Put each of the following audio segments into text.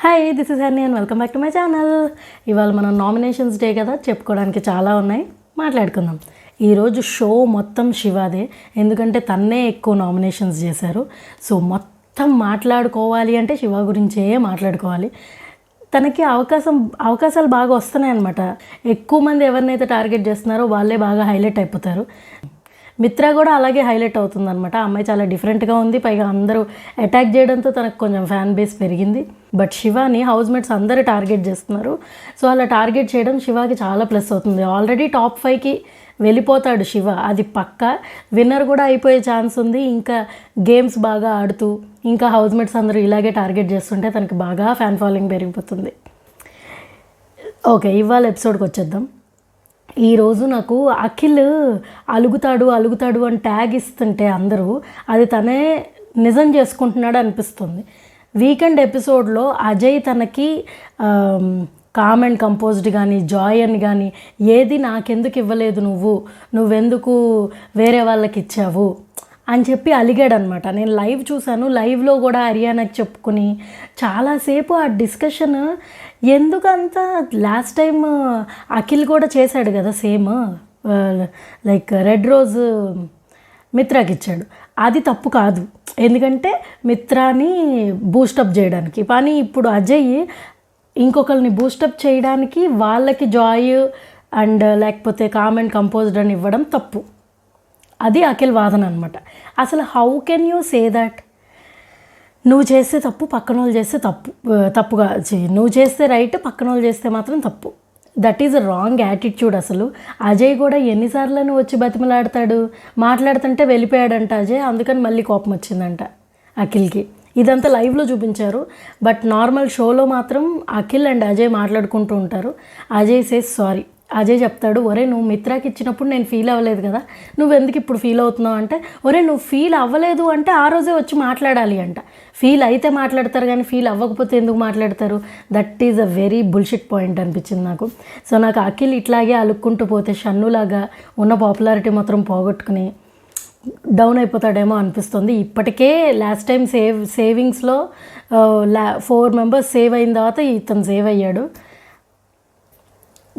Hi, this is Harini and welcome back to my channel. ఇవాళ మనం nominations day కదా, చెప్పుకోవడానికి చాలా ఉన్నాయి, మాట్లాడుకుందాం. ఈరోజు షో మొత్తం శివాదే, ఎందుకంటే తన్నే ఎక్కువ నామినేషన్స్ చేశారు. సో మొత్తం మాట్లాడుకోవాలి అంటే శివ గురించే మాట్లాడుకోవాలి. తనకి అవకాశాలు బాగా వస్తున్నాయి అన్నమాట. ఎక్కువ మంది ఎవరినైతే టార్గెట్ చేస్తున్నారో వాళ్ళే బాగా హైలైట్ అయిపోతారు. మిత్ర కూడా అలాగే హైలైట్ అవుతుంది అనమాట. ఆ అమ్మాయి చాలా డిఫరెంట్గా ఉంది, పైగా అందరూ అటాక్ చేయడంతో తనకు కొంచెం ఫ్యాన్ బేస్ పెరిగింది. బట్ శివాని హౌస్ మేట్స్ అందరూ టార్గెట్ చేస్తున్నారు. సో అలా టార్గెట్ చేయడం శివాకి చాలా ప్లస్ అవుతుంది. ఆల్రెడీ టాప్ 5కి వెళ్ళిపోతాడు శివ, అది పక్క. విన్నర్ కూడా అయిపోయే ఛాన్స్ ఉంది. ఇంకా గేమ్స్ బాగా ఆడుతూ ఇంకా హౌస్ మేట్స్ అందరూ ఇలాగే టార్గెట్ చేస్తుంటే తనకి బాగా ఫ్యాన్ ఫాలోయింగ్ పెరిగిపోతుంది. ఓకే, ఇవాళ ఎపిసోడ్కి వచ్చేద్దాం. ఈరోజు నాకు అఖిల్ అలుగుతాడు అని ట్యాగ్ ఇస్తుంటే అందరూ అది తనే నిజం చేసుకుంటున్నాడు అనిపిస్తుంది. వీకెండ్ ఎపిసోడ్లో అజయ్ తనకి కామ్ అండ్ కంపోజ్డ్ కానీ జాయ్ అని కానీ ఏది నాకెందుకు ఇవ్వలేదు, నువ్వెందుకు వేరే వాళ్ళకి ఇచ్చావు అని చెప్పి అలిగాడనమాట. నేను లైవ్ చూశాను. లైవ్లో కూడా హర్యానాకి చెప్పుకుని చాలాసేపు ఆ డిస్కషన్ ఎందుకంత. లాస్ట్ టైం అఖిల్ కూడా చేశాడు కదా సేమ్, లైక్ రెడ్ రోజ్ మిత్రాకి ఇచ్చాడు. అది తప్పు కాదు, ఎందుకంటే మిత్రాని బూస్టప్ చేయడానికి. కానీ ఇప్పుడు అజయ్ ఇంకొకరిని బూస్టప్ చేయడానికి వాళ్ళకి జాయ్ అండ్ లేకపోతే కామ్ అండ్ కంపోజ్డ్ అని ఇవ్వడం తప్పు. అది అఖిల్ వాదన అనమాట. అసలు how can you say that? నువ్వు చేస్తే తప్పు, పక్కన వాళ్ళు చేస్తే తప్పుగా నువ్వు చేస్తే రైట్, పక్కన వాళ్ళు చేస్తే మాత్రం తప్పు. That is a wrong attitude. అసలు అజయ్ కూడా ఎన్నిసార్లు వచ్చి బతిమలాడతాడు, మాట్లాడుతుంటే వెళ్ళిపోయాడంట అజయ్. అందుకని మళ్ళీ కోపం వచ్చిందంట అఖిల్కి. ఇదంతా లైవ్లో చూపించారు. బట్ నార్మల్ షోలో మాత్రం అఖిల్ అండ్ అజయ్ మాట్లాడుకుంటూ ఉంటారు. Ajay says sorry. అజయ్ చెప్తాడు, ఒరే నువ్వు మిత్రాకి ఇచ్చినప్పుడు నేను ఫీల్ అవ్వలేదు కదా, నువ్వు ఎందుకు ఇప్పుడు ఫీల్ అవుతున్నావు అంటే, ఒరే నువ్వు ఫీల్ అవ్వలేదు అంటే ఆ రోజే వచ్చి మాట్లాడాలి అంట. ఫీల్ అయితే మాట్లాడతారు కానీ ఫీల్ అవ్వకపోతే ఎందుకు మాట్లాడతారు? That is a very bullshit point అనిపించింది నాకు. సో నాకు అఖిల్ ఇట్లాగే అలుక్కుంటూ పోతే షన్నులాగా ఉన్న పాపులారిటీ మాత్రం పోగొట్టుకుని డౌన్ అయిపోతాడేమో అనిపిస్తుంది. ఇప్పటికే లాస్ట్ టైం సేవింగ్స్లో 4 మెంబర్స్ సేవ్ అయిన తర్వాత ఇతను సేవ్ అయ్యాడు.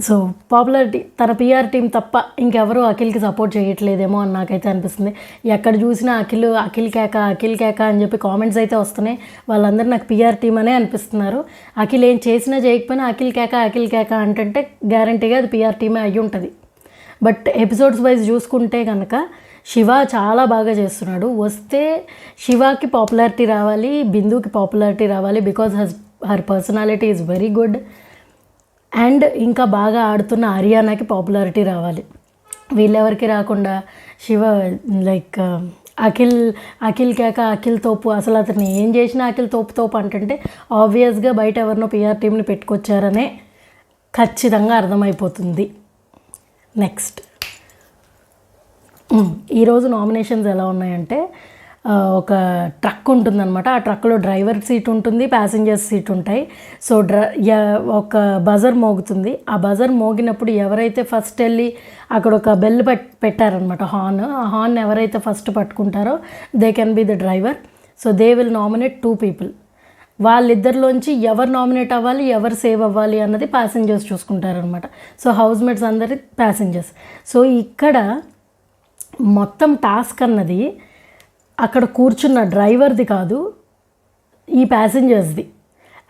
సో పాపులారిటీ తన పిఆర్ టీం తప్ప ఇంకెవరూ అఖిల్కి సపోర్ట్ చేయట్లేదేమో అని నాకైతే అనిపిస్తుంది. ఎక్కడ చూసినా అఖిల్ కేక అని చెప్పి కామెంట్స్ అయితే వస్తున్నాయి. వాళ్ళందరూ నాకు పిఆర్ టీం అనే అనిపిస్తున్నారు. అఖిల్ ఏం చేసినా చేయకపోయినా అఖిల్ కేక అంటే గ్యారంటీగా అది పిఆర్ టీమే అయ్యి ఉంటుంది. బట్ ఎపిసోడ్స్ వైజ్ చూసుకుంటే కనుక శివ చాలా బాగా చేస్తున్నాడు. వస్తే శివాకి పాపులారిటీ రావాలి, బిందుకి పాపులారిటీ రావాలి, because her personality is very good. And ఇంకా బాగా ఆడుతున్న హర్యానాకి పాపులారిటీ రావాలి. వీళ్ళెవరికి రాకుండా శివ లైక్ అఖిల్ కేక అఖిల్ తోపు, అసలు అతన్ని ఏం చేసినా అఖిల్ తోపు అంటుంటే ఆబ్వియస్గా బయట ఎవరినో పిఆర్ టీంని పెట్టుకొచ్చారనే ఖచ్చితంగా అర్థమైపోతుంది. నెక్స్ట్ ఈరోజు నామినేషన్స్ ఎలా ఉన్నాయంటే, ఒక ట్రక్ ఉంటుందన్నమాట. ఆ ట్రక్లో డ్రైవర్ సీట్ ఉంటుంది, ప్యాసింజర్స్ సీట్ ఉంటాయి. సో ఒక బజర్ మోగుతుంది. ఆ బజర్ మోగినప్పుడు ఎవరైతే ఫస్ట్ వెళ్ళి అక్కడ ఒక బెల్ పెట్టారనమాట, హార్న్. ఆ హార్న్ ఎవరైతే ఫస్ట్ పట్టుకుంటారో they can be the driver. So they will nominate 2 people. వాళ్ళిద్దరిలోంచి ఎవరు నామినేట్ అవ్వాలి, ఎవరు సేవ్ అవ్వాలి అన్నది ప్యాసింజర్స్ చూసుకుంటారనమాట. సో హౌస్ మేట్స్ అందరి ప్యాసింజర్స్. సో ఇక్కడ మొత్తం టాస్క్ అన్నది అక్కడ కూర్చున్న డ్రైవర్ది కాదు, ఈ ప్యాసింజర్స్ది.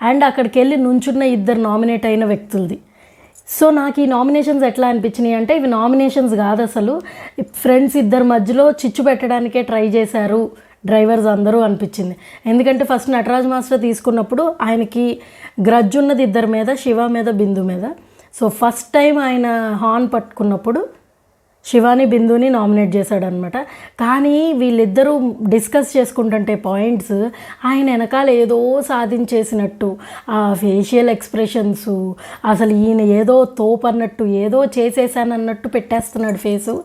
అండ్ అక్కడికి వెళ్ళి నుంచున్న 2 నామినేట్ అయిన వ్యక్తులది. సో నాకు ఈ నామినేషన్స్ ఎట్లా అనిపించినాయి అంటే, ఇవి నామినేషన్స్ కాదు, అసలు ఫ్రెండ్స్ 2 మధ్యలో చిచ్చు పెట్టడానికే ట్రై చేశారు డ్రైవర్స్ అందరూ అనిపించింది. ఎందుకంటే ఫస్ట్ నటరాజ్ మాస్టర్ తీసుకున్నప్పుడు ఆయనకి గ్రడ్జ్ ఉన్నది 2 మీద, శివ మీద, బిందు మీద. సో ఫస్ట్ టైం ఆయన హార్న్ పట్టుకున్నప్పుడు శివాని బిందుని నామినేట్ చేశాడనమాట. కానీ వీళ్ళిద్దరూ డిస్కస్ చేసుకుంటుంటే పాయింట్స్, ఆయన వెనకాల ఏదో సాధించేసినట్టు ఆ ఫేషియల్ ఎక్స్ప్రెషన్స్, అసలు ఈయన ఏదో తోపు అన్నట్టు, ఏదో చేసేసానన్నట్టు పెట్టేస్తున్నాడు ఫేసు.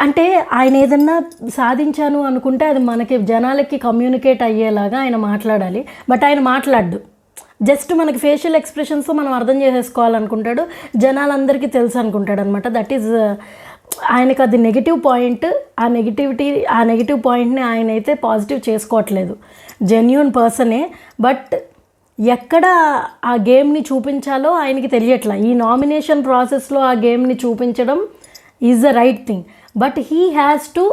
అంటే ఆయన ఏదన్నా సాధించాను అనుకుంటే అది మనకి జనాలకి కమ్యూనికేట్ అయ్యేలాగా ఆయన మాట్లాడాలి. బట్ ఆయన మాట్లాడు, జస్ట్ మనకి ఫేషియల్ ఎక్స్ప్రెషన్స్ మనం అర్థం చేసేసుకోవాలనుకుంటాడు, జనాలందరికీ తెలుసు అనుకుంటాడు అనమాట. దట్ ఈజ్ ఆయనకు అది నెగిటివ్ పాయింట్. ఆ నెగిటివ్ పాయింట్ని ఆయన అయితే పాజిటివ్ చేసుకోవట్లేదు. జెన్యూన్ పర్సనే, బట్ ఎక్కడ ఆ గేమ్ని చూపించాలో ఆయనకి తెలియట్లా. ఈ నామినేషన్ ప్రాసెస్లో ఆ గేమ్ని చూపించడం is the right thing, but he has to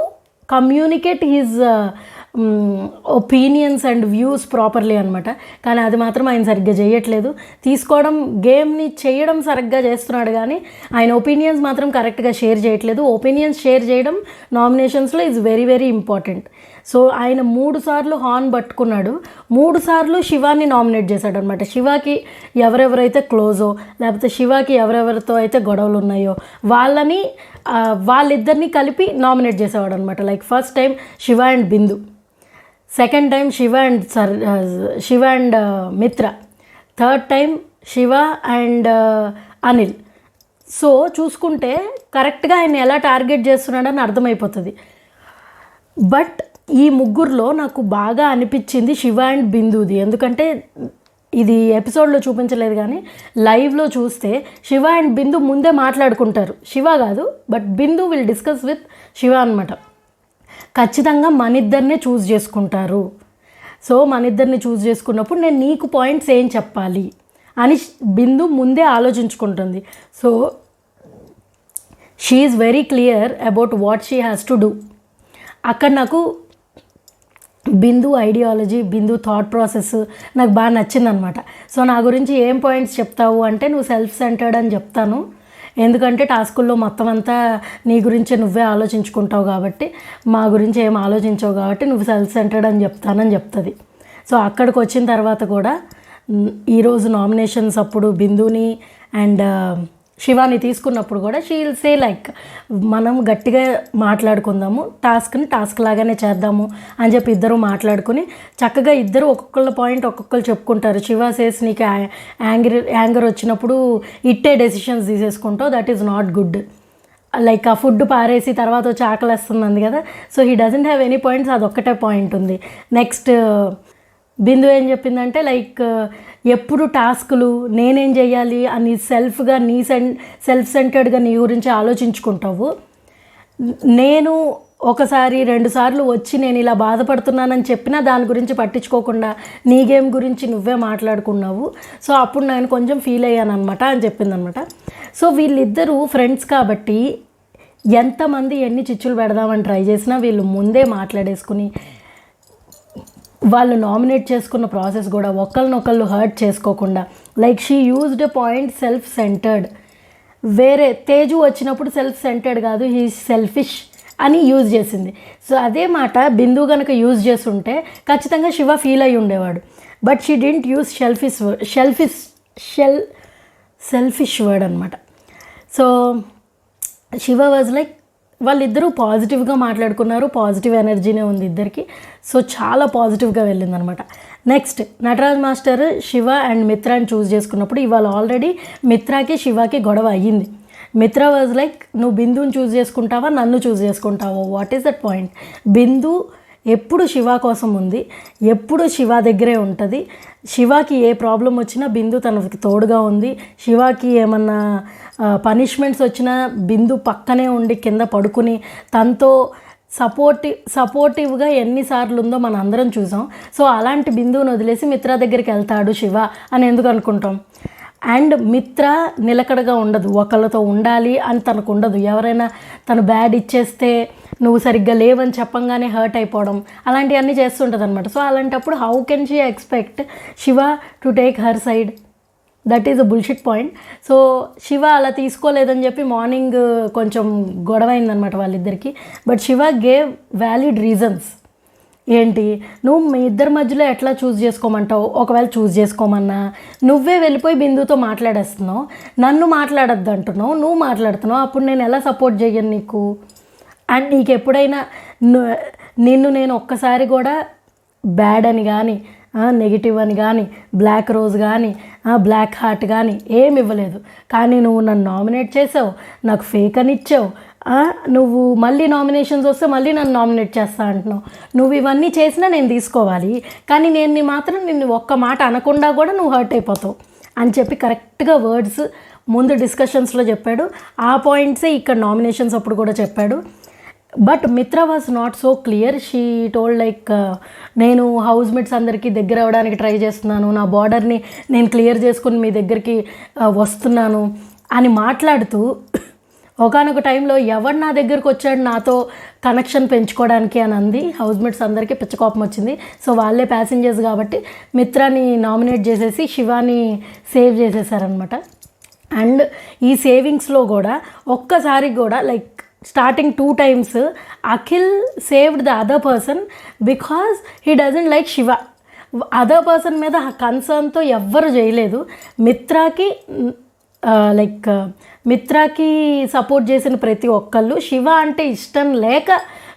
communicate his opinions and views properly అనమాట. కానీ అది మాత్రం ఆయన సరిగ్గా చేయట్లేదు. తీసుకోవడం గేమ్ని చేయడం సరిగ్గా చేస్తున్నాడు కానీ ఆయన ఒపీనియన్స్ మాత్రం కరెక్ట్గా షేర్ చేయట్లేదు. ఒపీనియన్స్ షేర్ చేయడం నామినేషన్స్లో is very very important. So ఆయన 3 సార్లు హార్న్ పట్టుకున్నాడు, 3 సార్లు శివాని నామినేట్ చేశాడు అనమాట. శివాకి ఎవరెవరైతే క్లోజో లేకపోతే శివాకి ఎవరెవరితో అయితే గొడవలు ఉన్నాయో వాళ్ళిద్దరినీ కలిపి నామినేట్ చేసేవాడు అనమాట. Like first time Shiva and Bindu, second time Shiva and Mitra, third time Shiva and Anil. So చూసుకుంటే కరెక్ట్గా ఆయన ఎలా టార్గెట్ చేస్తున్నాడని అర్థమైపోతుంది. బట్ ఈ ముగ్గురులో నాకు బాగా అనిపించింది శివ అండ్ బిందుది. ఎందుకంటే ఇది ఎపిసోడ్లో చూపించలేదు కానీ లైవ్లో చూస్తే శివ అండ్ బిందు ముందే మాట్లాడుకుంటారు. శివ కాదు, but Bindu will discuss with Shiva అనమాట. ఖచ్చితంగా మనిద్దరినే చూస్ చేసుకుంటారు. సో మనిద్దరిని చూస్ చేసుకున్నప్పుడు నేను నీకు పాయింట్స్ ఏం చెప్పాలి అని బిందు ముందే ఆలోచించుకుంటుంది. So she is very clear about what she has to do. అక్కడ నాకు Bindu ideology, Bindu thought process నాకు బాగా నచ్చిందనమాట. సో నా గురించి ఏం పాయింట్స్ చెప్తావు అంటే నువ్వు సెల్ఫ్ సెంటర్డ్ అని చెప్తాను, ఎందుకంటే టాస్కుల్లో మొత్తం అంతా నీ గురించి నువ్వే ఆలోచించుకుంటావు కాబట్టి, మా గురించి ఏం ఆలోచించవు కాబట్టి నువ్వు సెల్ఫ్ సెంటర్డ్ అని చెప్తానని చెప్తుంది. సో అక్కడికి వచ్చిన తర్వాత కూడా ఈరోజు నామినేషన్స్ అప్పుడు బిందుని అండ్ శివాని తీసుకున్నప్పుడు కూడా షీ విల్ సే లైక్ మనం గట్టిగా మాట్లాడుకుందాము, టాస్క్ని టాస్క్ లాగానే చేద్దాము అని చెప్పి ఇద్దరు మాట్లాడుకుని చక్కగా ఇద్దరు ఒక్కొక్కళ్ళ పాయింట్ ఒక్కొక్కరు చెప్పుకుంటారు. శివ సేస్ నీకు యాంగర్ వచ్చినప్పుడు ఇట్టే డెసిషన్స్ తీసేసుకుంటావు, that is not good. Like ఆ ఫుడ్ పారేసి తర్వాత వచ్చి ఆకలిస్తుంది కదా, so he doesn't have any points, అదొక్కటే పాయింట్ ఉంది. నెక్స్ట్ బిందు ఏం చెప్పిందంటే లైక్ ఎప్పుడు టాస్కులు నేనేం చేయాలి అని సెల్ఫ్గా సెల్ఫ్ సెంటర్డ్గా నీ గురించి ఆలోచించుకుంటావు. నేను ఒకసారి 2 సార్లు వచ్చి నేను ఇలా బాధపడుతున్నానని చెప్పినా దాని గురించి పట్టించుకోకుండా నీ గేమ్ గురించి నువ్వే మాట్లాడుకున్నావు. సో అప్పుడు నేను కొంచెం ఫీల్ అయ్యాను అనమాట అని చెప్పిందనమాట. సో వీళ్ళిద్దరూ ఫ్రెండ్స్ కాబట్టి ఎంతమంది ఎన్ని చిచ్చులు పెడదామని ట్రై చేసినా వీళ్ళు ముందే మాట్లాడేసుకుని వాళ్ళు నామినేట్ చేసుకున్న ప్రాసెస్ కూడా ఒకళ్ళనొకళ్ళు హర్ట్ చేసుకోకుండా like she used a point self centred. వేరే తేజు వచ్చినప్పుడు సెల్ఫ్ సెంటర్డ్ కాదు, హీ సెల్ఫిష్ అని యూజ్ చేసింది. సో అదే మాట బిందు కనుక యూజ్ చేస్తుంటే ఖచ్చితంగా శివ ఫీల్ అయ్యి ఉండేవాడు. But she didn't use selfish word అనమాట. సో శివ వాజ్ లైక్ వాళ్ళిద్దరూ పాజిటివ్గా మాట్లాడుకున్నారు, పాజిటివ్ ఎనర్జీనే ఉంది ఇద్దరికి. సో చాలా పాజిటివ్గా వెళ్ళిందనమాట. Next Nataraj master Shiva and మిత్రాని చూస్ చేసుకున్నప్పుడు ఇవాళ ఆల్రెడీ మిత్రాకి శివకి గొడవ అయ్యింది. మిత్ర వాజ్ లైక్ నువ్వు బిందుని చూస్ చేసుకుంటావా నన్ను చూస్ చేసుకుంటావా, వాట్ ఈస్ దట్ పాయింట్. బిందు ఎప్పుడు శివ కోసం ఉంది, ఎప్పుడు శివ దగ్గరే ఉంటుంది. శివకి ఏ ప్రాబ్లం వచ్చినా బిందు తనకి తోడుగా ఉంది. శివకి ఏమన్నా పనిష్మెంట్స్ వచ్చినా బిందు పక్కనే ఉండి కింద పడుకుని తనతో సపోర్టివ్గా ఎన్నిసార్లు ఉందో మనం అందరం చూసాం. సో అలాంటి బిందువుని వదిలేసి మిత్ర దగ్గరికి వెళ్తాడు శివ అని ఎందుకు అనుకుంటాం. అండ్ మిత్ర నిలకడగా ఉండదు, ఒకళ్ళతో ఉండాలి అని తనకు ఉండదు. ఎవరైనా తను బ్యాడ్ ఇచ్చేస్తే నువ్వు సరిగ్గా లేవని చెప్పంగానే హర్ట్ అయిపోవడం అలాంటివన్నీ చేస్తుంటుంది అనమాట. సో అలాంటప్పుడు how can she expect Shiva to take her side, that is a bullshit point. So Shiva అలా తీసుకోలేదని చెప్పి మార్నింగ్ కొంచెం గొడవ అయిందనమాట వాళ్ళిద్దరికి. But Shiva gave valid reasons. ఏంటి, నువ్వు మీ ఇద్దరి మధ్యలో ఎట్లా చూస్ చేసుకోమంటావు, ఒకవేళ చూస్ చేసుకోమన్నా నువ్వే వెళ్ళిపోయి బిందుతో మాట్లాడేస్తున్నావు, నన్ను మాట్లాడద్దు అంటున్నావు, నువ్వు మాట్లాడుతున్నావు, అప్పుడు నేను ఎలా సపోర్ట్ చేయను నీకు. అండ్ నీకు ఎప్పుడైనా నిన్ను నేను ఒక్కసారి కూడా బ్యాడ్ అని కానీ నెగిటివ్ అని కానీ బ్లాక్ రోజ్ కానీ బ్లాక్ హార్ట్ కానీ ఏమి ఇవ్వలేదు. కానీ నువ్వు నన్ను నామినేట్ చేసావు, నాకు ఫేక్ అని ఇచ్చావు, నువ్వు మళ్ళీ నామినేషన్స్ వస్తే మళ్ళీ నన్ను నామినేట్ చేస్తా అంటున్నావు. నువ్వు ఇవన్నీ చేసినా నేను తీసుకోవాలి, కానీ నేను మాత్రం నిన్ను ఒక్క మాట అనకుండా కూడా నువ్వు హర్ట్ అయిపోతావు అని చెప్పి కరెక్ట్గా వర్డ్స్ ముందు డిస్కషన్స్లో చెప్పాడు. ఆ పాయింట్సే ఇక్కడ నామినేషన్స్ అప్పుడు కూడా చెప్పాడు. బట్ మిత్ర was not so clear. She told like నేను హౌస్ మేట్స్ అందరికీ దగ్గర అవ్వడానికి ట్రై చేస్తున్నాను, నా బార్డర్ని నేను క్లియర్ చేసుకుని మీ దగ్గరికి వస్తున్నాను అని మాట్లాడుతూ ఒకానొక టైంలో ఎవడు నా దగ్గరకు వచ్చాడు నాతో కనెక్షన్ పెంచుకోవడానికి అని అంది. హౌస్ మేట్స్ అందరికీ పిచ్చకోపం వచ్చింది. సో వాళ్ళే ప్యాసింజర్స్ కాబట్టి మిత్రాని నామినేట్ చేసేసి శివాని సేవ్ చేసేసారనమాట. అండ్ ఈ సేవింగ్స్లో కూడా ఒక్కసారి కూడా like starting 2 times Akhil saved the other person because he doesn't like Shiva. Other person మీద కన్సర్న్తో ఎవ్వరు చేయలేదు. మిత్రాకి సపోర్ట్ చేసిన ప్రతి ఒక్కళ్ళు శివ అంటే ఇష్టం లేక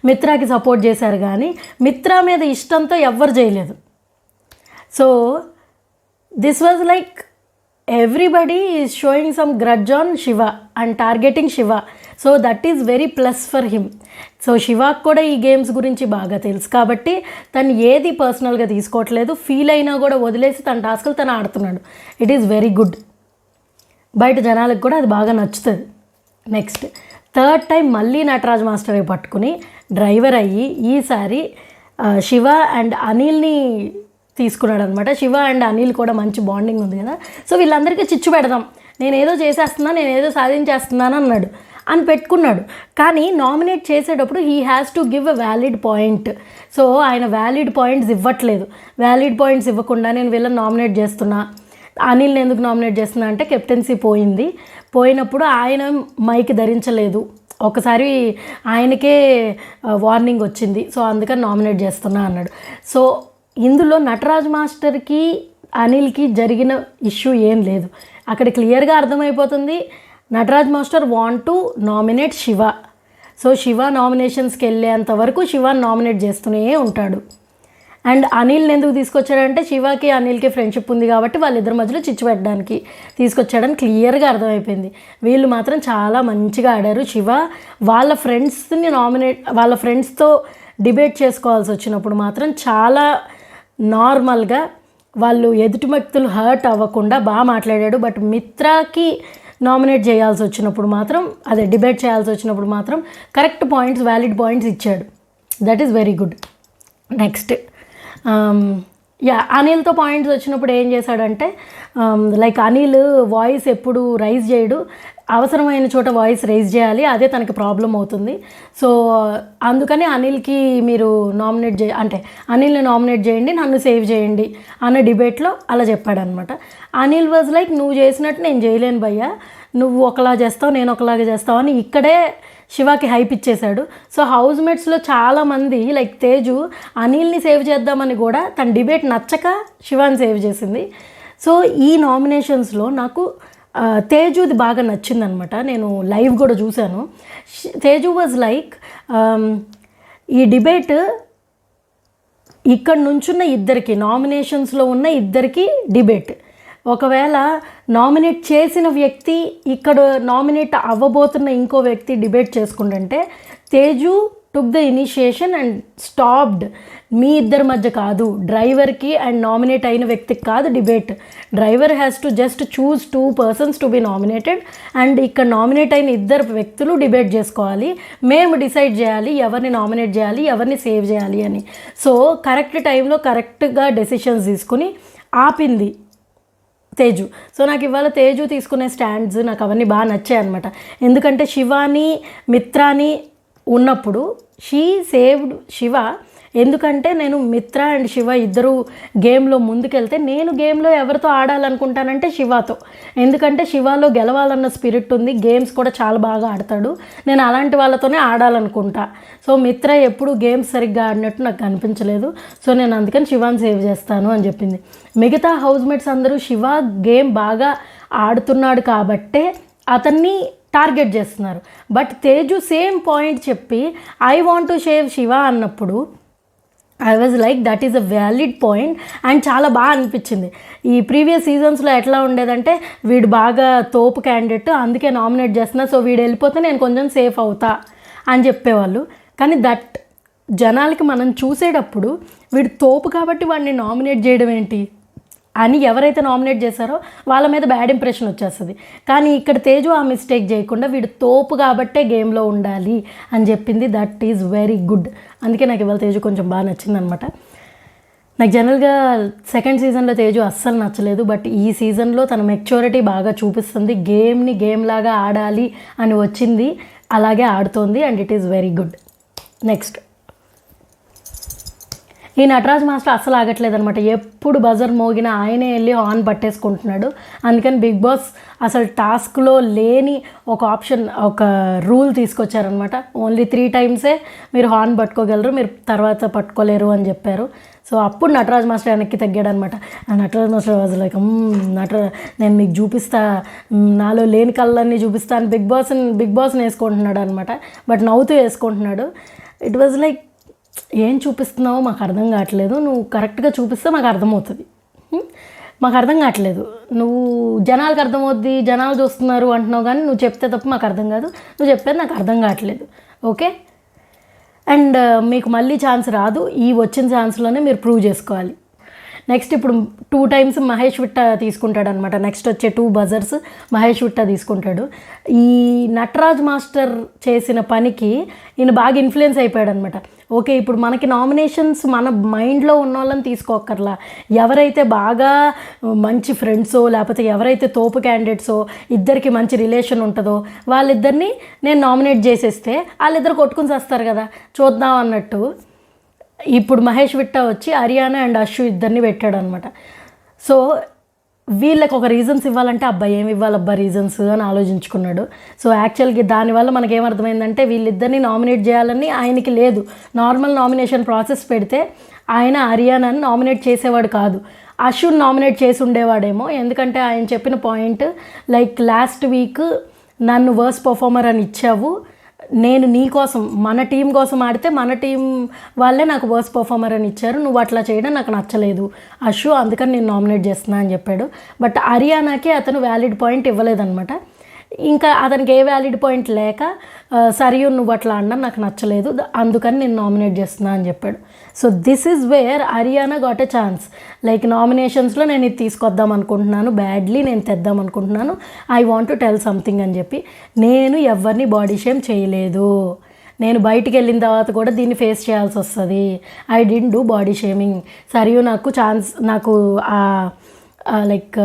మిత్రాకి సపోర్ట్ చేశారు, కానీ మిత్రా మీద ఇష్టంతో ఎవ్వరు చేయలేదు. So this was like everybody is showing some grudge on Shiva and targeting Shiva. So that is very plus for him. So శివాకి కూడా ఈ గేమ్స్ గురించి బాగా తెలుసు కాబట్టి తను ఏది పర్సనల్గా తీసుకోవట్లేదు. ఫీల్ అయినా కూడా వదిలేసి తన టాస్క్లు తను ఆడుతున్నాడు. It is very good. బయట జనాలకు కూడా అది బాగా నచ్చుతుంది. నెక్స్ట్ 3rd time మళ్ళీ నటరాజ్ మాస్టరే పట్టుకుని డ్రైవర్ అయ్యి ఈసారి శివ అండ్ అనిల్ని తీసుకున్నాడు అనమాట. శివ అండ్ అనిల్ కూడా మంచి బాండింగ్ ఉంది కదా, సో వీళ్ళందరికీ చిచ్చు పెడదాం, నేనేదో చేసేస్తున్నా, నేనేదో సాధించేస్తున్నాను అన్నాడు అని పెట్టుకున్నాడు. కానీ నామినేట్ చేసేటప్పుడు he has to give a valid point. So ఆయన వ్యాలిడ్ పాయింట్స్ ఇవ్వట్లేదు. వ్యాలిడ్ పాయింట్స్ ఇవ్వకుండా నేను వీళ్ళని నామినేట్ చేస్తున్నా, అనిల్ని ఎందుకు నామినేట్ చేస్తున్నా అంటే కెప్టెన్సీ పోయినప్పుడు ఆయన మైక్ ధరించలేదు, ఒకసారి ఆయనకే వార్నింగ్ వచ్చింది, సో అందుకని నామినేట్ చేస్తున్నా అన్నాడు. సో ఇందులో నటరాజ్ మాస్టర్కి అనిల్కి జరిగిన ఇష్యూ ఏం లేదు. అక్కడ క్లియర్గా అర్థమైపోతుంది Nataraj master want to nominate Shiva. So Shiva నామినేషన్స్కి వెళ్ళేంత వరకు శివాని నామినేట్ చేస్తూనే ఉంటాడు. అండ్ అనిల్ని ఎందుకు తీసుకొచ్చాడంటే శివకి అనిల్కి ఫ్రెండ్షిప్ ఉంది కాబట్టి వాళ్ళిద్దరి మధ్యలో చిచ్చు పెట్టడానికి తీసుకొచ్చాడని క్లియర్గా అర్థమైపోయింది. వీళ్ళు మాత్రం చాలా మంచిగా ఆడారు. శివ వాళ్ళ ఫ్రెండ్స్తో డిబేట్ చేసుకోవాల్సి వచ్చినప్పుడు మాత్రం చాలా నార్మల్గా వాళ్ళు ఎదుటి వ్యక్తులు హర్ట్ అవ్వకుండా బాగా మాట్లాడాడు. బట్ మిత్రాకి నామినేట్ చేయాల్సి వచ్చినప్పుడు మాత్రం డిబేట్ చేయాల్సి వచ్చినప్పుడు మాత్రం కరెక్ట్ పాయింట్స్, వ్యాలిడ్ పాయింట్స్ ఇచ్చాడు. That is very good. Next అనిల్తో పాయింట్స్ వచ్చినప్పుడు ఏం చేశాడంటే లైక్ అనిల్ వాయిస్ ఎప్పుడు రైజ్ చేయడు, అవసరమైన చోట వాయిస్ రైజ్ చేయాలి, అదే తనకి ప్రాబ్లం అవుతుంది. సో అందుకని అనిల్కి మీరు అనిల్ని నామినేట్ చేయండి, నన్ను సేవ్ చేయండి అన్న డిబేట్లో అలా చెప్పాడనమాట. అనిల్ వాజ్ లైక్ నువ్వు చేసినట్టు నేను చేయలేను భయ్యా, నువ్వు ఒకలా చేస్తావు నేను ఒకలాగా చేస్తావు అని ఇక్కడే శివాకి హైప్ ఇచ్చేశాడు. సో హౌస్ మేట్స్లో చాలామంది లైక్ తేజు అనిల్ని సేవ్ చేద్దామని కూడా తన డిబేట్ నచ్చక శివాని సేవ్ చేసింది. సో ఈ నామినేషన్స్లో నాకు తేజుది బాగా నచ్చిందనమాట. నేను లైవ్ కూడా చూశాను. తేజు వాజ్ లైక్ ఈ డిబేట్ ఇక్కడ నుంచున్న ఇద్దరికి, నామినేషన్స్లో ఉన్న ఇద్దరికి డిబేట్. ఒకవేళ నామినేట్ చేసిన వ్యక్తి ఇక్కడ నామినేట్ అవ్వబోతున్న ఇంకో వ్యక్తి డిబేట్ చేసుకుంటుంటే Teju took the initiation and stopped. మీ ఇద్దరి మధ్య కాదు, డ్రైవర్కి అండ్ నామినేట్ అయిన వ్యక్తికి కాదు debate. Driver has to just choose 2 persons to be nominated and ఇక్కడ నామినేట్ అయిన ఇద్దరు వ్యక్తులు డిబేట్ చేసుకోవాలి, మేము డిసైడ్ చేయాలి ఎవరిని నామినేట్ చేయాలి, ఎవరిని సేవ్ చేయాలి అని. సో కరెక్ట్ టైంలో కరెక్ట్గా డెసిషన్స్ తీసుకుని ఆపింది తేజు. సో నాకు ఇవాళ తేజు తీసుకునే స్టాండ్స్ నాకు అవన్నీ బాగా నచ్చాయి అనమాట. ఎందుకంటే శివాని మిత్రాని ఉన్నప్పుడు షీ సేవ్డ్ శివ. ఎందుకంటే నేను మిత్ర అండ్ శివ ఇద్దరు గేమ్లో ముందుకెళ్తే నేను గేమ్లో ఎవరితో ఆడాలనుకుంటానంటే శివతో. ఎందుకంటే శివలో గెలవాలన్న స్పిరిట్ ఉంది, గేమ్స్ కూడా చాలా బాగా ఆడతాడు, నేను అలాంటి వాళ్ళతోనే ఆడాలనుకుంటా. సో మిత్ర ఎప్పుడు గేమ్స్ సరిగ్గా ఆడినట్టు నాకు అనిపించలేదు, సో నేను అందుకని శివాని సేవ్ చేస్తాను అని చెప్పింది. మిగతా హౌస్ మేట్స్ అందరూ శివ గేమ్ బాగా ఆడుతున్నాడు కాబట్టే అతన్ని టార్గెట్ చేస్తున్నారు. బట్ తేజు సేమ్ పాయింట్ చెప్పి I want to save Shiva అన్నప్పుడు I was like that is a valid point and చాలా బాగా అనిపించింది. ఈ ప్రీవియస్ సీజన్స్లో ఎట్లా ఉండేదంటే వీడు బాగా తోపు క్యాండిడేట్ అందుకే నామినేట్ చేస్తున్నా, సో వీడు వెళ్ళిపోతే నేను కొంచెం సేఫ్ అవుతా అని చెప్పేవాళ్ళు. కానీ దట్ జనాలకి మనం చూసేటప్పుడు వీడు తోపు కాబట్టి వాడిని నామినేట్ చేయడం ఏంటి, అని ఎవరైతే నామినేట్ చేశారో వాళ్ళ మీద బ్యాడ్ ఇంప్రెషన్ వచ్చేస్తుంది. కానీ ఇక్కడ తేజు ఆ మిస్టేక్ చేయకుండా వీడు తోపు కాబట్టే గేమ్లో ఉండాలి అని చెప్పింది. That is very good. అందుకే నాకు ఇవాళ తేజు కొంచెం బాగా నచ్చిందనమాట. నాకు జనరల్గా సెకండ్ సీజన్లో తేజు అస్సలు నచ్చలేదు. బట్ ఈ సీజన్లో తన మెచ్యూరిటీ బాగా చూపిస్తుంది. గేమ్ని గేమ్ లాగా ఆడాలి అని వచ్చింది, అలాగే ఆడుతోంది. And it is very good. Next, ఈ నటరాజ్ మాస్టర్ అస్సలు ఆగట్లేదు అనమాట. ఎప్పుడు బజర్ మోగినా ఆయనే వెళ్ళి హార్న్ పట్టేసుకుంటున్నాడు. అందుకని బిగ్ బాస్ అసలు టాస్క్లో లేని ఒక ఆప్షన్, ఒక రూల్ తీసుకొచ్చారనమాట. ఓన్లీ 3 టైమ్సే మీరు హార్న్ పట్టుకోగలరు, మీరు తర్వాత పట్టుకోలేరు అని చెప్పారు. సో అప్పుడు నటరాజ్ మాస్టర్ వెనక్కి తగ్గాడు అనమాట. నటరాజ్ మాస్టర్ వాజ్ లైక్, నేను మీకు చూపిస్తా, నాలో లేని కళ్ళన్నీ చూపిస్తా అని బిగ్ బాస్ని వేసుకుంటున్నాడు అనమాట. బట్ నవ్వుతూ వేసుకుంటున్నాడు. ఇట్ వాజ్ లైక్, ఏం చూపిస్తున్నావో మాకు అర్థం కావట్లేదు, నువ్వు కరెక్ట్గా చూపిస్తే మాకు అర్థమవుతుంది, మాకు అర్థం కావట్లేదు, నువ్వు జనాలకు అర్థమవుద్ది, జనాలు చూస్తున్నారు అంటున్నావు, కానీ నువ్వు చెప్తే తప్ప మాకు అర్థం కాదు, నువ్వు చెప్పేది నాకు అర్థం కావట్లేదు. ఓకే, అండ్ మీకు మళ్ళీ ఛాన్స్ రాదు, ఈ వచ్చిన ఛాన్స్లోనే మీరు ప్రూవ్ చేసుకోవాలి. నెక్స్ట్, ఇప్పుడు 2 టైమ్స్ మహేష్ విట్టా తీసుకుంటాడు అనమాట. నెక్స్ట్ వచ్చే 2 బజర్స్ మహేష్ విట్టా తీసుకుంటాడు. ఈ నటరాజ్ మాస్టర్ చేసిన పనికి ఈయన బాగా ఇన్ఫ్లుయెన్స్ అయిపోయాడు అనమాట. ఓకే, ఇప్పుడు మనకి నామినేషన్స్ మన మైండ్లో ఉన్న వాళ్ళని తీసుకోక్కర్లా, ఎవరైతే బాగా మంచి ఫ్రెండ్సో లేకపోతే ఎవరైతే తోపు క్యాండిడేట్సో, ఇద్దరికి మంచి రిలేషన్ ఉంటుందో వాళ్ళిద్దరిని నేను నామినేట్ చేసేస్తే వాళ్ళిద్దరు కొట్టుకుని చేస్తారు కదా, చూద్దాం అన్నట్టు. ఇప్పుడు మహేష్ విట్టా వచ్చి హరియానా అండ్ అశ్వు ఇద్దరిని పెట్టాడు అనమాట. సో వీళ్ళకి ఒక రీజన్స్ ఇవ్వాలంటే అబ్బాయి ఏమి ఇవ్వాలబ్బా రీజన్స్ అని ఆలోచించుకున్నాడు. సో యాక్చువల్గా దానివల్ల మనకేమర్థమైందంటే వీళ్ళిద్దరిని నామినేట్ చేయాలని ఆయనకి లేదు. నార్మల్ నామినేషన్ ప్రాసెస్ పెడితే ఆయన హరియానాని నామినేట్ చేసేవాడు కాదు, అశ్వుని నామినేట్ చేసి ఉండేవాడేమో. ఎందుకంటే ఆయన చెప్పిన పాయింట్ లైక్, లాస్ట్ వీక్ నన్ను వర్స్ట్ పర్ఫార్మర్ అని ఇచ్చావు, నేను నీ కోసం, మన టీం కోసం ఆడితే మన టీం వాళ్ళే నాకు వర్స్ట్ పర్ఫార్మర్ అని ఇచ్చారు, నువ్వు అట్లా చేయడం నాకు నచ్చలేదు అశ్వు, అందుకని నేను నామినేట్ చేస్తున్నా అని చెప్పాడు. బట్ హరియానాకి అతను వ్యాలిడ్ పాయింట్ ఇవ్వలేదన్నమాట. ఇంకా అతనికి ఏ వ్యాలిడ్ పాయింట్ లేక, సరియు నువ్వు అట్లా అనడం నాకు నచ్చలేదు, అందుకని నేను నామినేట్ చేస్తున్నా అని చెప్పాడు. So this is where Hariyana got a chance. Like నామినేషన్స్లో నేను ఇది తీసుకొద్దాం అనుకుంటున్నాను, బ్యాడ్లీ నేను తెద్దాం అనుకుంటున్నాను, I want to tell something అని చెప్పి. నేను ఎవరిని బాడీ షేమ్ చేయలేదు, నేను బయటికి వెళ్ళిన తర్వాత కూడా దీన్ని ఫేస్ చేయాల్సి వస్తుంది, I didn't do body shaming. Sarayu నాకు లైక్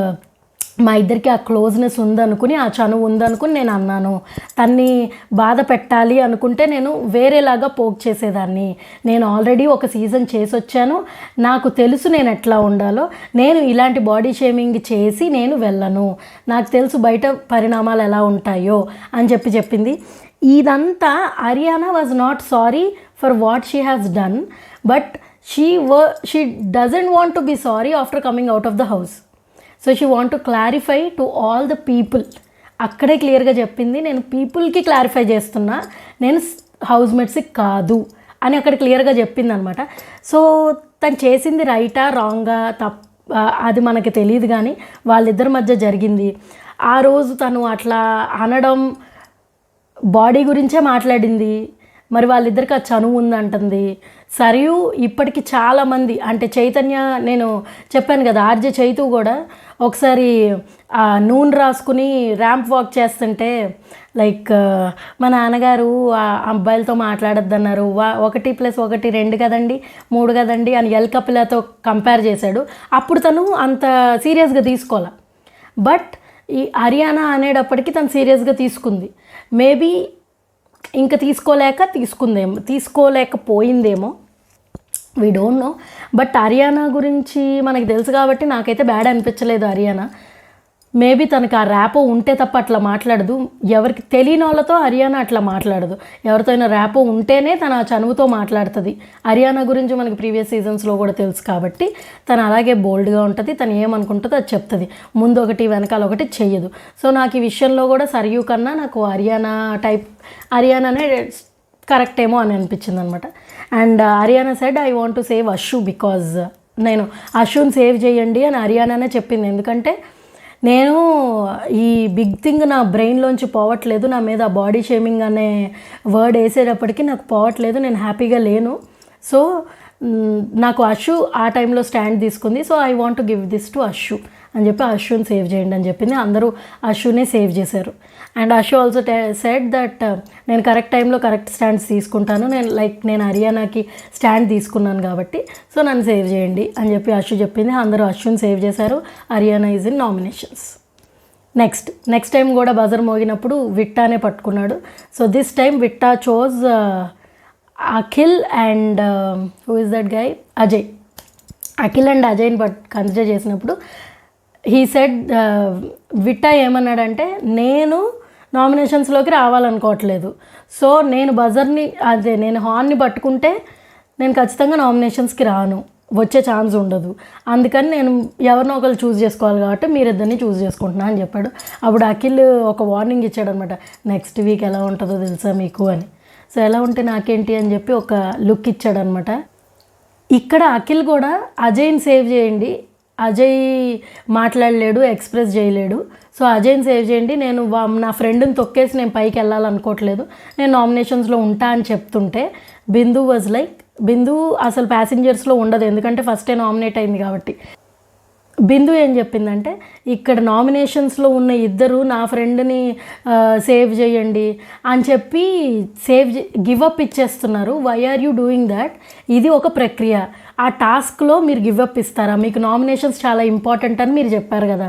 మా ఇద్దరికి ఆ క్లోజ్నెస్ ఉందనుకుని, ఆ చనువు ఉందనుకుని నేను అన్నాను. తన్ని బాధ పెట్టాలి అనుకుంటే నేను వేరేలాగా పోక్ చేసేదాన్ని. నేను ఆల్రెడీ ఒక సీజన్ చేసి వచ్చాను, నాకు తెలుసు నేను ఎట్లా ఉండాలో, నేను ఇలాంటి బాడీ షేమింగ్ చేసి నేను వెళ్ళను, నాకు తెలుసు బయట పరిణామాలు ఎలా ఉంటాయో అని చెప్పింది. ఇదంతా Haryana was not sorry for what she has done, but she doesn't want to be sorry after coming out of the house. So she want to clarify to all the people. అక్కడే క్లియర్గా చెప్పింది, నేను పీపుల్కి క్లారిఫై చేస్తున్నా, నేను హౌస్మేట్స్కి కాదు అని అక్కడ క్లియర్గా చెప్పింది అనమాట. సో తను చేసింది రైటా రాంగా అది మనకి తెలియదు, కానీ వాళ్ళిద్దరి మధ్య జరిగింది. ఆ రోజు తను అట్లా అనడం బాడీ గురించే మాట్లాడింది, మరి వాళ్ళిద్దరికి ఆ చనువు ఉందంటుంది. సరియు ఇప్పటికి చాలామంది, అంటే చైతన్య, నేను చెప్పాను కదా ఆర్జే చైతు కూడా ఒకసారి నూనె రాసుకుని ర్యాంప్ వాక్ చేస్తుంటే లైక్ మా నాన్నగారు ఆ అబ్బాయిలతో మాట్లాడొద్దన్నారు, 1+1 2 కదండి 3 కదండి అని ఎల్ కపిలతో కంపేర్ చేశాడు. అప్పుడు తను అంత సీరియస్గా తీసుకోవాలి. బట్ ఈ హరియానా అనేటప్పటికీ తను సీరియస్గా తీసుకుంది. మేబీ ఇంకా తీసుకోలేకపోయిందేమో, we don't know. But Hariyana గురించి మనకి తెలుసు కాబట్టి నాకైతే బ్యాడ్ అనిపించలేదు హరియానా. మేబీ తనకు ఆ ర్యాపో ఉంటే తప్ప అట్లా మాట్లాడదు. ఎవరికి తెలియని వాళ్ళతో హరియానా అట్లా మాట్లాడదు, ఎవరితో అయినా ర్యాపో ఉంటేనే తన చనువుతో మాట్లాడుతుంది. హరియానా గురించి మనకి ప్రీవియస్ సీజన్స్లో కూడా తెలుసు కాబట్టి తను అలాగే బోల్డ్గా ఉంటుంది, తను ఏమనుకుంటుందో అది చెప్తుంది, ముందు ఒకటి వెనకాల ఒకటి చెయ్యదు. సో నాకు ఈ విషయంలో కూడా సరియు కన్నా నాకు హరియానానే కరెక్ట్ ఏమో అని అనిపించింది అనమాట. And Hariyana side I want to save Ashu, because నేను అశ్వుని సేవ్ చేయండి అని హరియానానే చెప్పింది. ఎందుకంటే నేను ఈ బిగ్ థింగ్ నా బ్రెయిన్లోంచి పోవట్లేదు, నా మీద బాడీ షేమింగ్ అనే వర్డ్ వేసేటప్పటికి నాకు పోవట్లేదు, నేను హ్యాపీగా లేను. సో నాకు అషు ఆ టైంలో స్టాండ్ తీసుకుంది, so I want to give this to Ashu అని చెప్పి అషుని సేవ్ చేయండి అని చెప్పింది. అందరూ అషునే సేవ్ చేశారు. And Ashu also said that నేను కరెక్ట్ టైంలో కరెక్ట్ స్టాండ్స్ తీసుకుంటాను, నేను హరియానాకి స్టాండ్ తీసుకున్నాను కాబట్టి సో నన్ను సేవ్ చేయండి అని చెప్పి అషు చెప్పింది. అందరూ అషుని సేవ్ చేశారు. Hariyana is in nominations. Next time కూడా బజర్ మోగినప్పుడు విట్టానే పట్టుకున్నాడు. So this time Vitta chose Akhil and who is that guy, Ajay. Akhil and అజయ్ని కన్సిడర్ చేసినప్పుడు హీ సెడ్, విట్టా ఏమన్నాడంటే నేను నామినేషన్స్లోకి రావాలనుకోవట్లేదు, సో నేను నేను హార్న్ని పట్టుకుంటే నేను ఖచ్చితంగా నామినేషన్స్కి రాను, వచ్చే ఛాన్స్ ఉండదు, అందుకని నేను ఎవరినో ఒకరు చూస్ చేసుకోవాలి కాబట్టి మీరిద్దరిని చూస్ చేసుకుంటున్నా అని చెప్పాడు. అప్పుడు అఖిల్ ఒక వార్నింగ్ ఇచ్చాడనమాట, నెక్స్ట్ వీక్ ఎలా ఉంటుందో తెలుసా మీకు అని. సో ఎలా ఉంటే నాకేంటి అని చెప్పి ఒక లుక్ ఇచ్చాడనమాట. ఇక్కడ అఖిల్ కూడా అజయ్ని సేవ్ చేయండి, అజయ్ మాట్లాడలేడు, ఎక్స్ప్రెస్ చేయలేడు, సో అజయ్ని సేవ్ చేయండి, నేను నా ఫ్రెండ్ని తొక్కేసి నేను పైకి వెళ్ళాలనుకోవట్లేదు, నేను నామినేషన్స్లో ఉంటా అని చెప్తుంటే బిందు అసలు ప్యాసింజర్స్లో ఉండదు, ఎందుకంటే ఫస్టే నామినేట్ అయింది కాబట్టి. బిందు ఏం చెప్పిందంటే, ఇక్కడ నామినేషన్స్లో ఉన్న ఇద్దరు నా ఫ్రెండ్ని సేవ్ చేయండి అని చెప్పి గివ్ అప్ ఇచ్చేస్తున్నారు. Why are you doing that? ఇది ఒక ప్రక్రియ, ఆ టాస్క్లో మీరు గివ్ అప్ ఇస్తారా? మీకు నామినేషన్స్ చాలా ఇంపార్టెంట్ అని మీరు చెప్పారు కదా,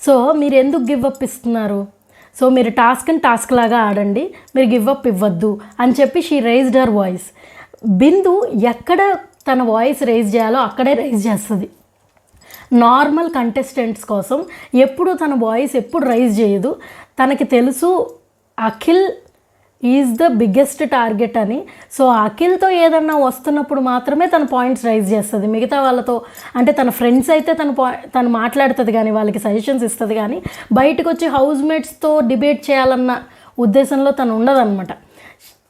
సో మీరు ఎందుకు గివ్ అప్ ఇస్తున్నారు? సో మీరు టాస్క్ లాగా ఆడండి, మీరు గివ్ అప్ ఇవ్వద్దు అని చెప్పి షీ రైజ్డ్ హర్ వాయిస్. బిందు ఎక్కడ తన వాయిస్ రైజ్ చేయాలో అక్కడే రైజ్ చేస్తుంది. నార్మల్ కంటెస్టెంట్స్ కోసం ఎప్పుడు తన వాయిస్ ఎప్పుడు రైజ్ చేయదు. తనకి తెలుసు Akhil is the biggest target అని. సో అఖిల్తో ఏదన్నా వస్తున్నప్పుడు మాత్రమే తన పాయింట్స్ రైజ్ చేస్తుంది. మిగతా వాళ్ళతో అంటే తన ఫ్రెండ్స్ అయితే తను మాట్లాడుతుంది కానీ వాళ్ళకి సజెషన్స్ ఇస్తుంది, కానీ బయటకు వచ్చి హౌస్ మేట్స్తో డిబేట్ చేయాలన్న ఉద్దేశంలో తను ఉండదన్నమాట.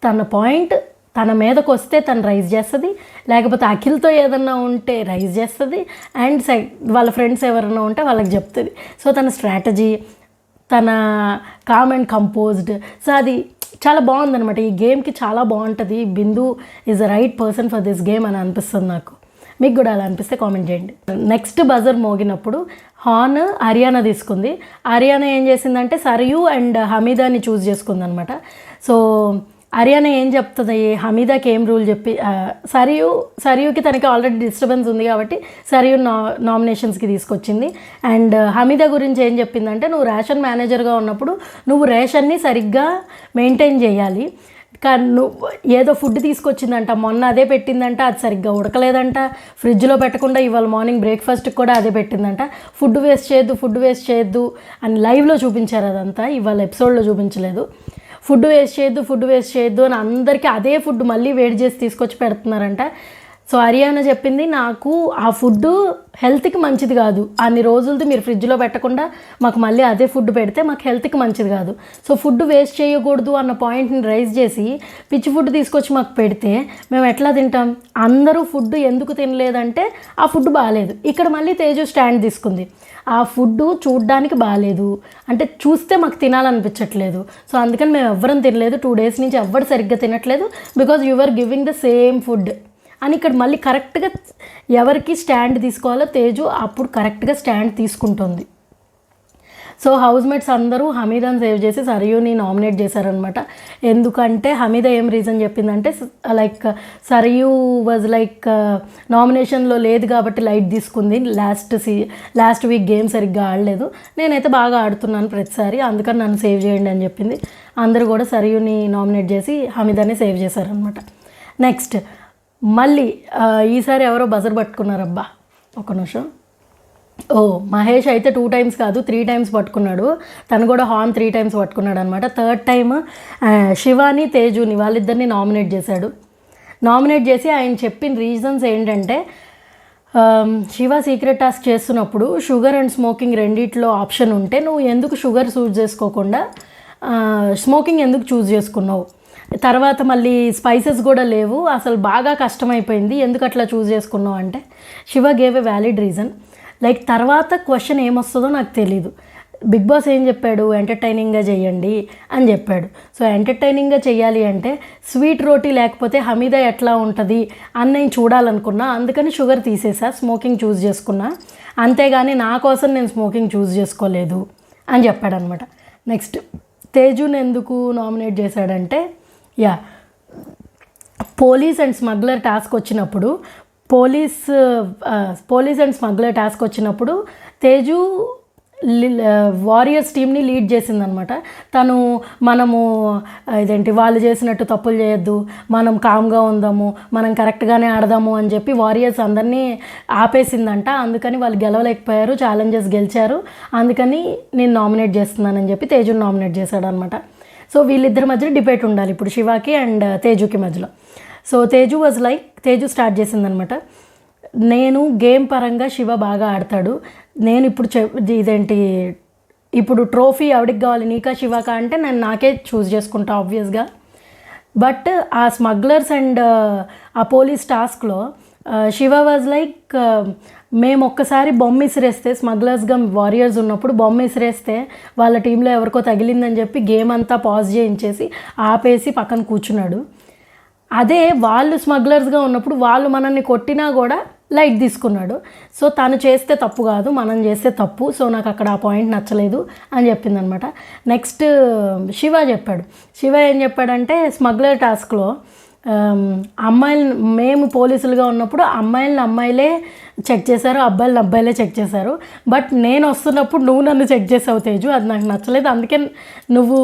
తన పాయింట్ తన మీదకు వస్తే తను రైజ్ చేస్తుంది, లేకపోతే అఖిల్తో ఏదన్నా ఉంటే రైజ్ చేస్తుంది, అండ్ వాళ్ళ ఫ్రెండ్స్ ఎవరన్నా ఉంటే వాళ్ళకి చెప్తుంది. సో తన స్ట్రాటజీ, తన కామ్ అండ్ కంపోజ్డ్, సో అది చాలా బాగుందనమాట. ఈ గేమ్కి చాలా బాగుంటుంది. Bindu is the right person for this game అని అనిపిస్తుంది నాకు. మీకు కూడా అలా అనిపిస్తే కామెంట్ చేయండి. నెక్స్ట్ బజర్ మోగినప్పుడు హార్న్ హరియానా తీసుకుంది. హరియానా ఏం చేసిందంటే సరియు అండ్ హమీదాని చూస్ చేసుకుంది అనమాట. సో హరియానా ఏం చెప్తుంది, హమీదాకి ఏం రూల్ చెప్పి, సరియుకి తనకి ఆల్రెడీ డిస్టర్బెన్స్ ఉంది కాబట్టి సరియు నామినేషన్స్కి తీసుకొచ్చింది. అండ్ హమీదా గురించి ఏం చెప్పిందంటే, నువ్వు రేషన్ మేనేజర్గా ఉన్నప్పుడు నువ్వు రేషన్ని సరిగ్గా మెయింటైన్ చేయాలి, కానీ నువ్వు ఏదో ఫుడ్ తీసుకొచ్చిందంట, మొన్న అదే పెట్టిందంట, అది సరిగ్గా ఉడకలేదంట, ఫ్రిడ్జ్లో పెట్టకుండా ఇవాళ మార్నింగ్ బ్రేక్ఫాస్ట్కి కూడా అదే పెట్టిందంట, ఫుడ్ వేస్ట్ చేయొద్దు అని లైవ్లో చూపించారు. అదంతా ఇవాళ ఎపిసోడ్లో చూపించలేదు. ఫుడ్ వేస్ట్ చేయొద్దు అని అందరికీ అదే ఫుడ్ మళ్ళీ వేడి చేసి తీసుకొచ్చి పెడుతున్నారంట. సో హరియానా చెప్పింది, నాకు ఆ ఫుడ్ హెల్త్కి మంచిది కాదు, అన్ని రోజులతో మీరు ఫ్రిడ్జ్లో పెట్టకుండా మాకు మళ్ళీ అదే ఫుడ్ పెడితే మాకు హెల్త్కి మంచిది కాదు, సో ఫుడ్ వేస్ట్ చేయకూడదు అన్న పాయింట్ని రైజ్ చేసి పిచ్చి ఫుడ్ తీసుకొచ్చి మాకు పెడితే మేము ఎట్లా తింటాం? అందరూ ఫుడ్ ఎందుకు తినలేదంటే ఆ ఫుడ్ బాగాలేదు. ఇక్కడ మళ్ళీ తేజు స్టాండ్ తీసుకుంది, ఆ ఫుడ్ చూడ్డానికి బాగాలేదు అంటే చూస్తే మాకు తినాలనిపించట్లేదు, సో అందుకని మేము ఎవ్వరం తినలేదు, 2 days నుంచి ఎవ్వరు సరిగ్గా తినట్లేదు, because you are giving the same food అని. ఇక్కడ మళ్ళీ కరెక్ట్గా ఎవరికి స్టాండ్ తీసుకోవాలో తేజు అప్పుడు కరెక్ట్గా స్టాండ్ తీసుకుంటుంది. సో హౌస్ మేట్స్ అందరూ హమీదాని సేవ్ చేసి సరియుని నామినేట్ చేశారనమాట. ఎందుకంటే హమీదా ఏం రీజన్ చెప్పిందంటే, సరియు వాజ్ నామినేషన్లో లేదు కాబట్టి లైట్ తీసుకుంది, లాస్ట్ వీక్ గేమ్ సరిగ్గా ఆడలేదు, నేనైతే బాగా ఆడుతున్నాను ప్రతిసారి, అందుకని నన్ను సేవ్ చేయండి అని చెప్పింది. అందరూ కూడా సరియుని నామినేట్ చేసి హమీదాని సేవ్ చేశారనమాట. నెక్స్ట్ మళ్ళీ ఈసారి ఎవరో బజర్ పట్టుకున్నారబ్బా, ఒక నిమిషం. మహేష్ అయితే 2 times కాదు 3 times పట్టుకున్నాడు. తను కూడా హార్న్ 3 times పట్టుకున్నాడు అనమాట. థర్డ్ టైం శివాని తేజుని వాళ్ళిద్దరిని నామినేట్ చేశాడు. నామినేట్ చేసి ఆయన చెప్పిన రీజన్స్ ఏంటంటే, శివ సీక్రెట్ టాస్క్ చేస్తున్నప్పుడు షుగర్ అండ్ స్మోకింగ్ రెండిట్లో ఆప్షన్ ఉంటే నువ్వు ఎందుకు షుగర్ చూస్ చేసుకోకుండా స్మోకింగ్ ఎందుకు చూస్ చేసుకున్నావు? తర్వాత మళ్ళీ స్పైసెస్ కూడా లేవు, అసలు బాగా కష్టమైపోయింది, ఎందుకు అట్లా చూస్ చేసుకున్నావు అంటే Shiva gave a valid reason. తర్వాత క్వశ్చన్ ఏమొస్తుందో నాకు తెలీదు. బిగ్ బాస్ ఏం చెప్పాడు, ఎంటర్టైనింగ్గా చేయండి అని చెప్పాడు. సో ఎంటర్టైనింగ్గా చేయాలి అంటే స్వీట్ రోటీ లేకపోతే హమీదా ఎట్లా ఉంటుంది అని నేను చూడాలనుకున్నా, అందుకని షుగర్ తీసేసా, స్మోకింగ్ చూస్ చేసుకున్నా, అంతేగాని నా కోసం నేను స్మోకింగ్ చూస్ చేసుకోలేదు అని చెప్పాడనమాట. నెక్స్ట్ తేజుని ఎందుకు నామినేట్ చేశాడంటే, పోలీస్ అండ్ స్మగ్లర్ టాస్క్ వచ్చినప్పుడు పోలీస్ అండ్ స్మగ్లర్ టాస్క్ వచ్చినప్పుడు తేజు వారియర్స్ టీమ్ని లీడ్ చేసిందనమాట. తను వాళ్ళు చేసినట్టు తప్పులు చేయొద్దు, మనం కామ్గా ఉందాము, మనం కరెక్ట్గానే ఆడదాము అని చెప్పి వారియర్స్ అందరినీ ఆపేసిందంట. అందుకని వాళ్ళు గెలవలేకపోయారు, ఛాలెంజెస్ గెలిచారు, అందుకని నేను నామినేట్ చేస్తున్నానని చెప్పి తేజుని నామినేట్ చేశాడు అనమాట. సో వీళ్ళిద్దరి మధ్యలో డిబేట్ ఉండాలి ఇప్పుడు శివాకి అండ్ తేజుకి మధ్యలో. సో తేజు స్టార్ట్ చేసిందనమాట, నేను గేమ్ పరంగా శివ బాగా ఆడతాడు, నేను ఇప్పుడు ట్రోఫీ ఎవరికి కావాలి, నీకా శివాకా అంటే నేను నాకే చూస్ చేసుకుంటా ఆబ్వియస్గా. బట్ ఆ స్మగ్లర్స్ అండ్ ఆ పోలీస్ టాస్క్లో శివ వాజ్ లైక్, మేము ఒక్కసారి బొమ్మ ఇసిరేస్తే, స్మగ్లర్స్గా వారియర్స్ ఉన్నప్పుడు బొమ్మ ఇసిరేస్తే వాళ్ళ టీంలో ఎవరికో తగిలిందని చెప్పి గేమ్ అంతా పాజ్ చేయించేసి ఆపేసి పక్కన కూర్చున్నాడు. అదే వాళ్ళు స్మగ్లర్స్గా ఉన్నప్పుడు వాళ్ళు మనల్ని కొట్టినా కూడా లైట్ తీసుకున్నాడు. సో తను చేస్తే తప్పు కాదు, మనం చేస్తే తప్పు, సో నాకు అక్కడ ఆ పాయింట్ నచ్చలేదు అని చెప్పిందనమాట. నెక్స్ట్ శివ ఏం చెప్పాడంటే, స్మగ్లర్ టాస్క్లో మేము పోలీసులుగా ఉన్నప్పుడు అమ్మాయిలే చెక్ చేశారు, అబ్బాయిలే చెక్ చేశారు, బట్ నేను వస్తున్నప్పుడు నువ్వు నన్ను చెక్ చేసావు తేజు, అది నాకు నచ్చలేదు, అందుకే నువ్వు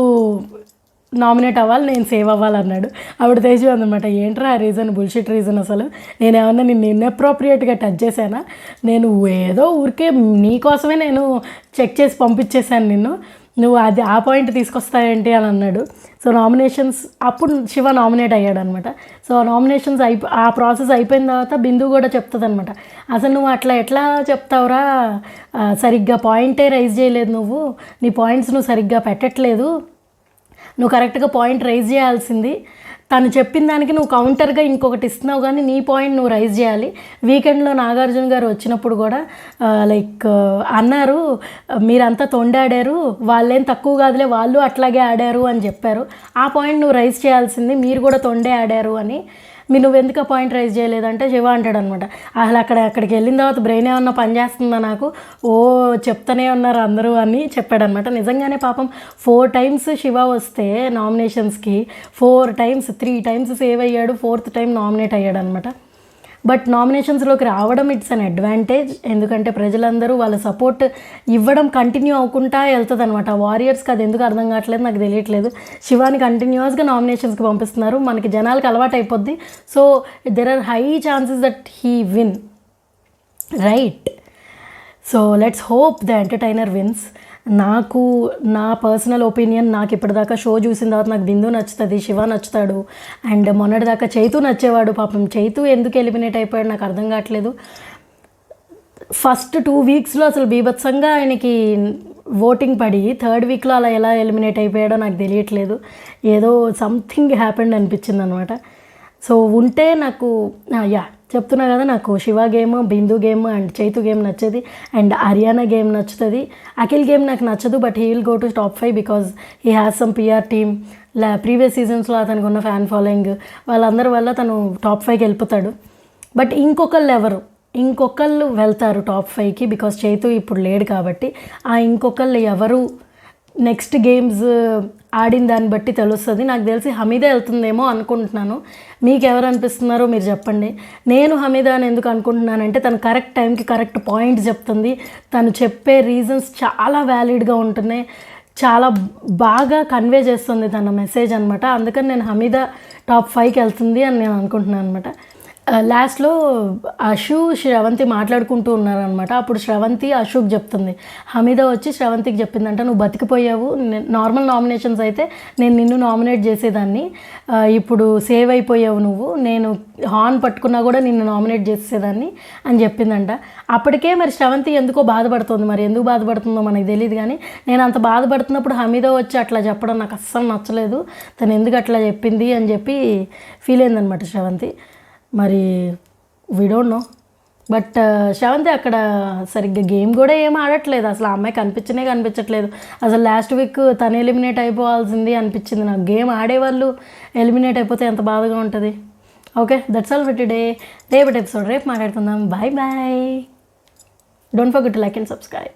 నామినేట్ అవ్వాలి, నేను సేవ్ అవ్వాలన్నాడు. అప్పుడు తేజు అందనమాట, ఏంట్రా ఆ రీజన్, బుల్షిట్ రీజన్, అసలు నేనేమన్నా నిన్ను ఇన్అప్రోప్రియేట్గా టచ్ చేశానా, నేను ఏదో ఊరికే నీకోసమే నేను చెక్ చేసి పంపించేశాను నువ్వు అది ఆ పాయింట్ తీసుకొస్తావేంటి అని అన్నాడు. సో నామినేషన్స్ అప్పుడు శివ నామినేట్ అయ్యాడు అనమాట. సో నామినేషన్స్ ఆ ప్రాసెస్ అయిపోయిన తర్వాత బిందు కూడా చెప్తుంది అనమాట, అసలు నువ్వు అట్లా ఎట్లా చెప్తావురా, సరిగ్గా పాయింటే రైజ్ చేయలేదు, నీ పాయింట్స్ నువ్వు సరిగ్గా పెట్టట్లేదు, నువ్వు కరెక్ట్గా పాయింట్ రైజ్ చేయాల్సింది, తను చెప్పిన దానికి నువ్వు కౌంటర్గా ఇంకొకటి ఇస్తున్నావు, కానీ నీ పాయింట్ నువ్వు రైజ్ చేయాలి. వీకెండ్లో నాగార్జున గారు వచ్చినప్పుడు కూడా అన్నారు, మీరంతా తొండాడారు, వాళ్ళేం తక్కువ కాదులే, వాళ్ళు అట్లాగే ఆడారు అని చెప్పారు, ఆ పాయింట్ నువ్వు రైజ్ చేయాల్సింది, మీరు కూడా తొండే ఆడారు అని, నువ్వు ఎందుకు ఆ పాయింట్ రైజ్ చేయలేదంటే శివ అంటాడు అనమాట, అసలు అక్కడికి వెళ్ళిన తర్వాత బ్రెయిన్ ఏమన్నా పనిచేస్తుందా నాకు, చెప్తానే ఉన్నారు అందరూ అని చెప్పాడనమాట. నిజంగానే పాపం 4 times శివ వస్తే నామినేషన్స్కి 3 times సేవ్ అయ్యాడు, 4th time నామినేట్ అయ్యాడు అనమాట. బట్ నామినేషన్స్లోకి రావడం ఇట్స్ అన్ అడ్వాంటేజ్, ఎందుకంటే ప్రజలందరూ వాళ్ళ సపోర్ట్ ఇవ్వడం కంటిన్యూ అవ్వకుండా వెళ్తుంది అనమాట. వారియర్స్కి అది ఎందుకు అర్థం కావట్లేదు నాకు తెలియట్లేదు, శివాని కంటిన్యూస్గా నామినేషన్స్కి పంపిస్తున్నారు, మనకి జనాలకు అలవాటు అయిపోద్ది. So there are high chances that he win, right? So let's hope the entertainer wins. నా పర్సనల్ ఒపీనియన్, నాకు ఇప్పటిదాకా షో చూసిన తర్వాత నాకు బిందు నచ్చుతుంది, శివ నచ్చుతాడు, అండ్ మొన్నటిదాకా చైతు నచ్చేవాడు. పాపం చైతు ఎందుకు ఎలిమినేట్ అయిపోయాడు నాకు అర్థం కావట్లేదు. ఫస్ట్ 2 weeksలో అసలు బీభత్సంగా ఆయనకి ఓటింగ్ పడి 3rd weekలో అలా ఎలా ఎలిమినేట్ అయిపోయాడో నాకు తెలియట్లేదు, ఏదో సంథింగ్ హ్యాపెండ్ అనిపించింది అనమాట. సో ఉంటే నాకు చెప్తున్నా కదా, నాకు Shiva game, Bindu game and Chaitu game నచ్చేది, అండ్ హర్యానా గేమ్ నచ్చుతుంది. అఖిల్ గేమ్ నాకు నచ్చదు, but he will go to top 5 because he has some PR team. Previous సీజన్స్లో అతనికి ఉన్న ఫ్యాన్ ఫాలోయింగ్ వాళ్ళందరి వల్ల తను top 5కి వెళ్ళిపోతాడు. బట్ ఇంకొకళ్ళు వెళ్తారు top 5కి బికాజ్ చైతు ఇప్పుడు లేడు కాబట్టి. ఆ ఇంకొకళ్ళు ఎవరు నెక్స్ట్ గేమ్స్ ఆడిన దాన్ని బట్టి తెలుస్తుంది. నాకు తెలిసి హమీదా వెళ్తుందేమో అనుకుంటున్నాను, మీకు ఎవరు అనిపిస్తున్నారో మీరు చెప్పండి. నేను హమీదా అని ఎందుకు అనుకుంటున్నానంటే, తను కరెక్ట్ టైంకి కరెక్ట్ పాయింట్స్ చెప్తుంది, తను చెప్పే రీజన్స్ చాలా వ్యాలిడ్గా ఉంటున్నాయి, చాలా బాగా కన్వే చేస్తుంది తన మెసేజ్ అనమాట. అందుకని నేను హమీదా top 5కి వెళ్తుంది అని నేను అనుకుంటున్నాను అనమాట. లాస్ట్లో శ్రవంతి మాట్లాడుకుంటూ ఉన్నారనమాట. అప్పుడు శ్రవంతి అశోక్ చెప్తుంది, హమీదా వచ్చి శ్రవంతికి చెప్పిందంట, నువ్వు బతికిపోయావు, నార్మల్ నామినేషన్స్ అయితే నేను నిన్ను నామినేట్ చేసేదాన్ని, ఇప్పుడు సేవ్ అయిపోయావు నువ్వు, నేను హార్న్ పట్టుకున్నా కూడా నిన్ను నామినేట్ చేసేదాన్ని అని చెప్పిందంట. అప్పటికే మరి శ్రవంతి ఎందుకో బాధపడుతుంది, మరి ఎందుకు బాధపడుతుందో మనకు తెలియదు, కానీ నేను అంత బాధపడుతున్నప్పుడు హమీదా వచ్చి అట్లా చెప్పడం నాకు అస్సలు నచ్చలేదు, తను ఎందుకు అట్లా చెప్పింది అని చెప్పి ఫీల్ అయిందనమాట శ్రవంతి. మరి we don't know, but Sravanthi అక్కడ సరిగ్గా గేమ్ కూడా ఏం ఆడట్లేదు అసలు. ఆ అమ్మాయి కనిపించట్లేదు అసలు. లాస్ట్ వీక్ తను ఎలిమినేట్ అయిపోవాల్సింది అనిపించింది నాకు. గేమ్ ఆడేవాళ్ళు ఎలిమినేట్ అయిపోతే ఎంత బాధగా ఉంటుంది. Okay, that's all for today. రేపటి ఎపిసోడ్ రేపు మాట్లాడుకుందాం. Bye bye. Don't forget to like and subscribe.